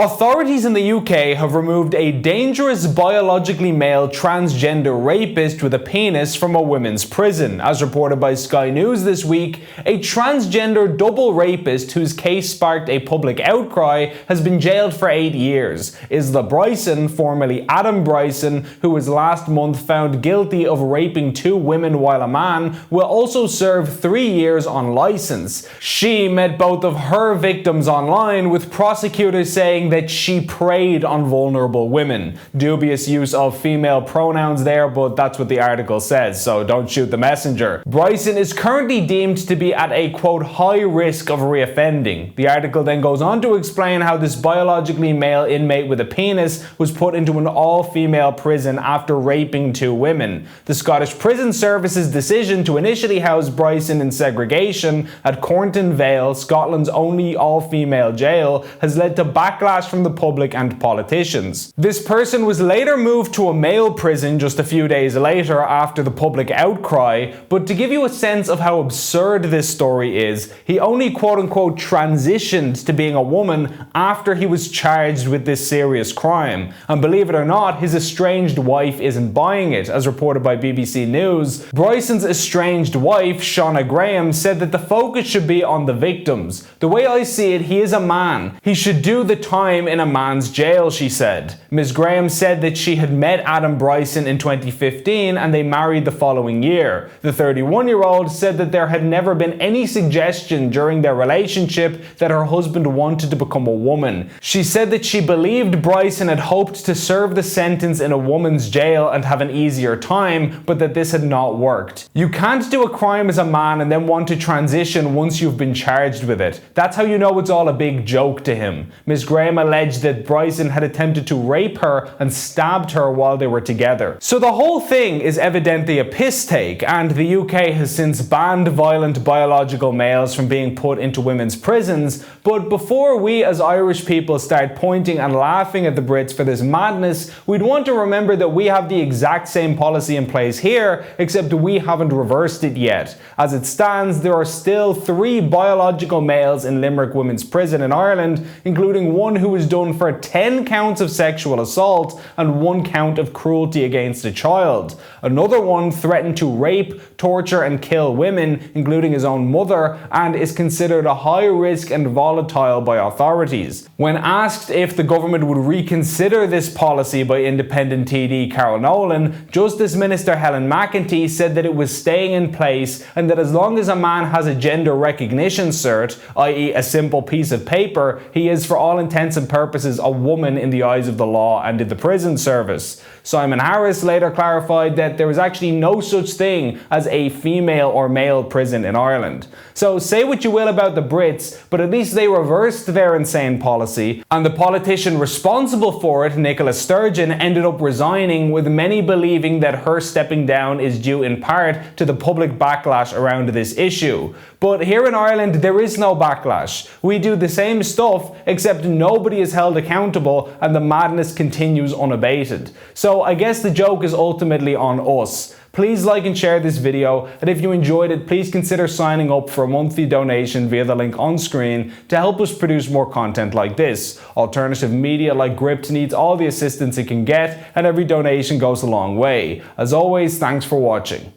Authorities in the UK have removed a dangerous biologically male transgender rapist with a penis from a women's prison. As reported by Sky News this week, a transgender double rapist whose case sparked a public outcry has been jailed for 8 years. Isla Bryson, formerly Adam Bryson, who was last month found guilty of raping 2 women while a man, will also serve 3 years on licence. She met both of her victims online, with prosecutors saying that she preyed on vulnerable women. Dubious use of female pronouns there, but that's what the article says, so don't shoot the messenger. Bryson is currently deemed to be at a, quote, high risk of reoffending. The article then goes on to explain how this biologically male inmate with a penis was put into an all-female prison after raping 2 women. The Scottish Prison Service's decision to initially house Bryson in segregation at Cornton Vale, Scotland's only all-female jail, has led to backlash from the public and politicians. This person was later moved to a male prison just a few days later after the public outcry, but to give you a sense of how absurd this story is, he only quote-unquote transitioned to being a woman after he was charged with this serious crime. And believe it or not, his estranged wife isn't buying it. As reported by BBC News, Bryson's estranged wife, Shauna Graham, said that the focus should be on the victims. The way I see it, he is a man. He should do the time in a man's jail, she said. Ms. Graham said that she had met Adam Bryson in 2015 and they married the following year. The 31-year-old said that there had never been any suggestion during their relationship that her husband wanted to become a woman. She said that she believed Bryson had hoped to serve the sentence in a woman's jail and have an easier time, but that this had not worked. You can't do a crime as a man and then want to transition once you've been charged with it. That's how you know it's all a big joke to him. Ms. Graham alleged that Bryson had attempted to rape her and stabbed her while they were together. So the whole thing is evidently a piss take, and the UK has since banned violent biological males from being put into women's prisons. But before we as Irish people start pointing and laughing at the Brits for this madness, we'd want to remember that we have the exact same policy in place here, except we haven't reversed it yet. As it stands, there are still 3 biological males in Limerick Women's Prison in Ireland, including one who was done for 10 counts of sexual assault and 1 count of cruelty against a child. Another one threatened to rape, torture and kill women, including his own mother, and is considered a high risk and volatile by authorities. When asked if the government would reconsider this policy by independent TD Carol Nolan, Justice Minister Helen McEntee said that it was staying in place and that as long as a man has a gender recognition cert, i.e. a simple piece of paper, he is for all intents and purposes a woman in the eyes of the law and in the prison service. Simon Harris later clarified that there is actually no such thing as a female or male prison in Ireland. So say what you will about the Brits, but at least they reversed their insane policy, and the politician responsible for it, Nicola Sturgeon, ended up resigning, with many believing that her stepping down is due in part to the public backlash around this issue. But here in Ireland, there is no backlash. We do the same stuff, except nobody is held accountable and the madness continues unabated. So I guess the joke is ultimately on us. Please like and share this video, and if you enjoyed it, please consider signing up for a monthly donation via the link on screen to help us produce more content like this. Alternative media like Gript needs all the assistance it can get, and every donation goes a long way. As always, thanks for watching.